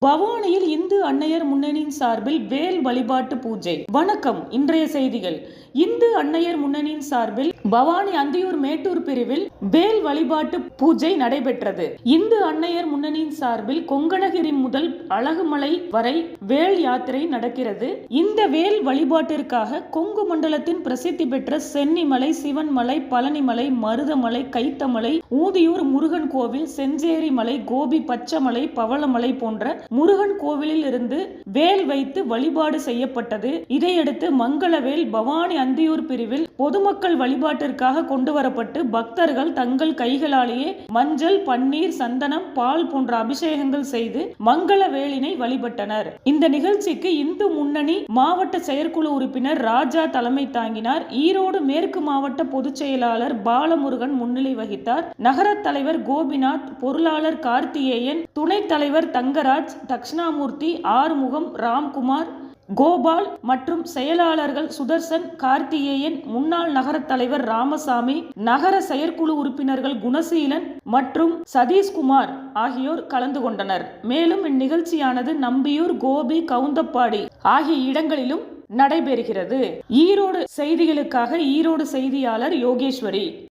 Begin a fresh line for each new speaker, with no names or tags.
பவானியில் இந்து அன்னையர் முன்னணியின் சார்பில் வேல் வழிபாட்டு பூஜை. வணக்கம். இன்றைய செய்திகள். இந்து அன்னையர் முன்னணியின் சார்பில் பவானி அந்தியூர் மேட்டூர் பிரிவில் வேல் வழிபாட்டு பூஜை நடைபெற்றது. இந்து அன்னையர் முன்னணியின் சார்பில் கொங்கணகிரி முதல் அழகுமலை வரை வேல் யாத்திரை நடக்கிறது. இந்த வேல் வழிபாட்டிற்காக கொங்கு மண்டலத்தின் பிரசித்தி பெற்ற சென்னிமலை, சிவன்மலை, பழனிமலை, மருதமலை, கைத்தமலை, ஊதியூர் முருகன் கோவில், செஞ்சேரி மலை, கோபி பச்சமலை, பவளமலை போன்ற முருகன் கோவிலில் இருந்து வேல் வைத்து வழிபாடு செய்யப்பட்டது. இதையடுத்து மங்களவேல் பவானி அந்தியூர் பிரிவில் பொதுமக்கள் வழிபாட்டிற்காக கொண்டு வரப்பட்டு பக்தர்கள் தங்கள் கைகளாலேயே மஞ்சள், பன்னீர், சந்தனம், பால் போன்ற அபிஷேகங்கள் செய்து மங்களவேலினை வழிபட்டனர். இந்த நிகழ்ச்சிக்கு இந்து முன்னணி மாவட்ட செயற்குழு உறுப்பினர் ராஜா தலைமை தாங்கினார். ஈரோடு மேற்கு மாவட்ட பொதுச் செயலாளர் பாலமுருகன் முன்னிலை வகித்தார். நகர தலைவர் கோபிநாத், பொருளாளர் கார்த்திகேயன், துணைத் தலைவர் தங்கராஜ், தட்சிணாமூர்த்தி, ஆறுமுகம், ராம்குமார், கோபால் மற்றும் செயலாளர்கள் சுதர்சன், கார்த்திகேயன், முன்னாள் நகர தலைவர் ராமசாமி, நகர செயற்குழு உறுப்பினர்கள் குணசீலன் மற்றும் சதீஷ்குமார் ஆகியோர் கலந்து கொண்டனர். மேலும் இந்நிகழ்ச்சியானது நம்பியூர், கோபி, கவுந்தப்பாடி ஆகிய இடங்களிலும் நடைபெறுகிறது. ஈரோடு செய்திகளுக்காக ஈரோடு செய்தியாளர் யோகேஸ்வரி.